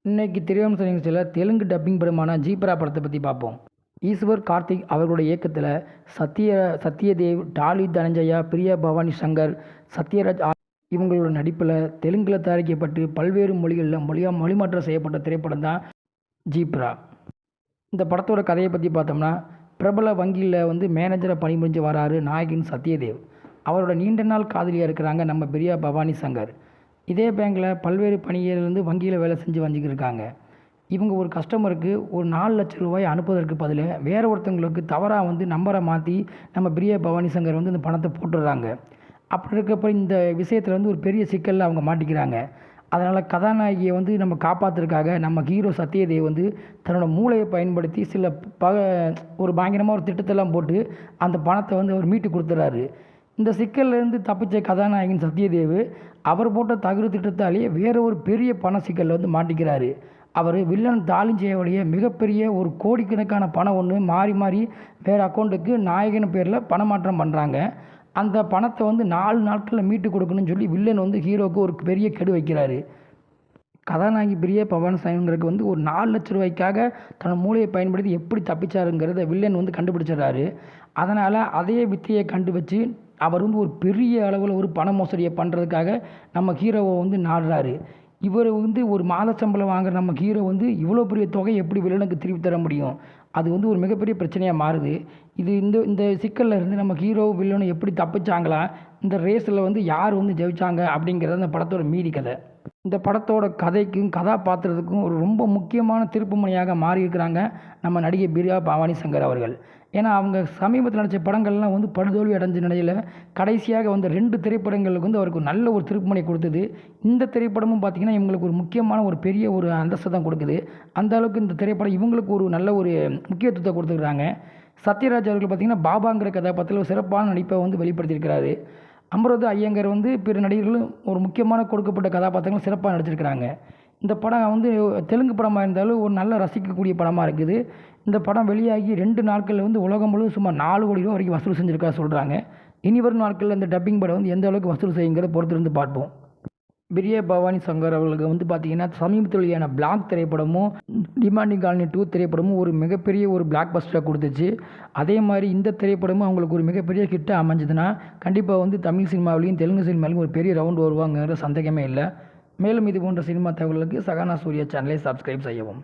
இன்னைக்கு திரையரங்கு நிகழ்ச்சியில் தெலுங்கு டப்பிங் படமான ஜீப்ரா படத்தை பற்றி பார்ப்போம். ஈஸ்வர் கார்த்திக் அவர்களுடைய இயக்கத்தில் சத்யதேவ், டாலி தனஞ்சயா, பிரியா பவானி சங்கர், சத்யராஜ் இவங்களோட நடிப்பில் தெலுங்கில் தயாரிக்கப்பட்டு பல்வேறு மொழிகளில் மொழிமாற்றம் செய்யப்பட்ட திரைப்படம் தான் ஜீப்ரா. இந்த படத்தோட கதையை பற்றி பார்த்தோம்னா, பிரபல வங்கியில் மேனேஜரை பணிபுரிஞ்சு வராரு நாயகன் சத்யதேவ். அவரோட நீண்ட நாள் காதலியாக இருக்கிறாங்க நம்ம பிரியா பவானி சங்கர். இதே பேங்கில் பல்வேறு பணியிலேருந்து வங்கியில் வேலை செஞ்சு வந்துக்கிருக்காங்க. இவங்க ஒரு கஸ்டமருக்கு ஒரு 4 லட்சம் ரூபாய் அனுப்புவதற்கு பதிலாக வேறு ஒருத்தவங்களுக்கு தவறாக நம்பரை மாற்றி நம்ம பிரியா பவானி சங்கர் இந்த பணத்தை போட்டுடுறாங்க. அப்படி இருக்கப்போ இந்த விஷயத்தில் ஒரு பெரிய சிக்கலில் அவங்க மாட்டிக்கிறாங்க. அதனால் கதாநாயகியை நம்ம காப்பாற்றுறதுக்காக நம்ம ஹீரோ சத்யதேவ் தன்னோட மூளையை பயன்படுத்தி சில ஒரு பயங்கரமாக ஒரு திட்டத்தெல்லாம் போட்டு அந்த பணத்தை அவர் மீட்டு கொடுத்துறாரு. இந்த சிக்கல்லேருந்து தப்பிச்ச கதாநாயகன் சத்யதேவ் அவர் போட்ட தகுதி திட்டத்தாலேயே வேறு ஒரு பெரிய பண சிக்கலில் மாட்டிக்கிறாரு. அவர் வில்லன் தாலிஞ்சேயோடைய மிகப்பெரிய ஒரு கோடிக்கணக்கான பணம் மாறி மாறி வேறு அக்கௌண்ட்டுக்கு நாயகன் பேரில் பணமாற்றம் பண்ணுறாங்க. அந்த பணத்தை 4 நாட்களில் மீட்டு கொடுக்கணும்னு சொல்லி வில்லன் ஹீரோவுக்கு ஒரு பெரிய கெடு வைக்கிறாரு. கதாநாயகி பிரியா பவானி சங்கருக்கு ஒரு 4 லட்ச ரூபாய்க்காக தன் மூளையை பயன்படுத்தி எப்படி தப்பிச்சாருங்கிறத வில்லன் கண்டுபிடிச்சிடுறாரு. அதனால் அதே வித்தையை கண்டு வச்சு அவர் ஒரு பெரிய அளவில் ஒரு பண மோசடியை பண்ணுறதுக்காக நம்ம ஹீரோவை நாடுறாரு. இவர் ஒரு மாத சம்பளம் வாங்குற நம்ம ஹீரோ இவ்வளோ பெரிய தொகை எப்படி வில்லனுக்கு திருப்பி தர முடியும்? அது ஒரு மிகப்பெரிய பிரச்சனையாக மாறுது. இது இந்த சிக்கலில் இருந்து நம்ம ஹீரோ வில்லனும் எப்படி தப்பிச்சாங்களா, இந்த ரேஸில் யார் ஜெயிச்சாங்க அப்படிங்கிறது அந்த படத்தோட மீதி கதை. இந்த படத்தோட கதைக்கும் கதாபாத்திரத்துக்கும் ஒரு ரொம்ப முக்கியமான திருப்புமுனையாக மாறி இருக்கிறாங்க நம்ம நடிகை பிரியா பவானி சங்கர் அவர்கள். ஏன்னா அவங்க சமீபத்தில் நடித்த படங்கள்லாம் படுதோல்வி அடைஞ்ச நிலையில் கடைசியாக 2 திரைப்படங்களுக்கு அவருக்கு நல்ல ஒரு திருப்புமுனை கொடுத்தது. இந்த திரைப்படமும் பார்த்திங்கன்னா இவங்களுக்கு ஒரு முக்கியமான ஒரு பெரிய ஒரு அந்தஸ்தை தான் கொடுக்குது. அந்த அளவுக்கு இந்த திரைப்படம் இவங்களுக்கு ஒரு நல்ல ஒரு முக்கியத்துவத்தை கொடுத்துருக்குறாங்க. சத்யராஜ் அவர்கள் பார்த்திங்கன்னா பாபாங்கிற கதாபாத்திரத்தில் ஒரு சிறப்பான நடிப்பை வெளிப்படுத்தியிருக்கிறாரு. அமரோது ஐயங்கர் பிற நடிகர்களும் ஒரு முக்கியமான கொடுக்கப்பட்ட கதாபாத்திரங்கள் சிறப்பாக நடிச்சிருக்கிறாங்க. இந்த படம் தெலுங்கு படமாக இருந்தாலும் ஒரு நல்ல ரசிக்கக்கூடிய படமாக இருக்குது. இந்த படம் வெளியாகி 2 நாட்களில் உலகம் முழுவதும் சுமார் 4 கோடி ரூபா வரைக்கும் வசூல் செஞ்சுருக்கா சொல்கிறாங்க. இனி வரும் நாட்களில் இந்த டப்பிங் படம் எந்த அளவுக்கு வசூல் செய்யுங்கிறத பொறுத்திருந்து பார்ப்போம். பிரியா பவானி சங்கர் அவர்களுக்கு பார்த்திங்கன்னா சமீபத்தில் வெளியான பிளாக் திரைப்படமும் டிமாண்டிங் காலனி 2 திரைப்படமும் ஒரு மிகப்பெரிய ஒரு பிளாக் பஸ்டராக கொடுத்துச்சு. அதே மாதிரி இந்த திரைப்படமும் அவங்களுக்கு ஒரு மிகப்பெரிய ஹிட்டாக அமைஞ்சதுன்னா கண்டிப்பாக தமிழ் சினிமாவிலையும் தெலுங்கு சினிமாவிலையும் ஒரு பெரிய ரவுண்ட் வருவாங்கிற சந்தேகமே இல்லை. மேலும் இது போன்ற சினிமா தகவல்களுக்கு சகானா சூர்யா சேனலை சப்ஸ்கிரைப் செய்யவும்.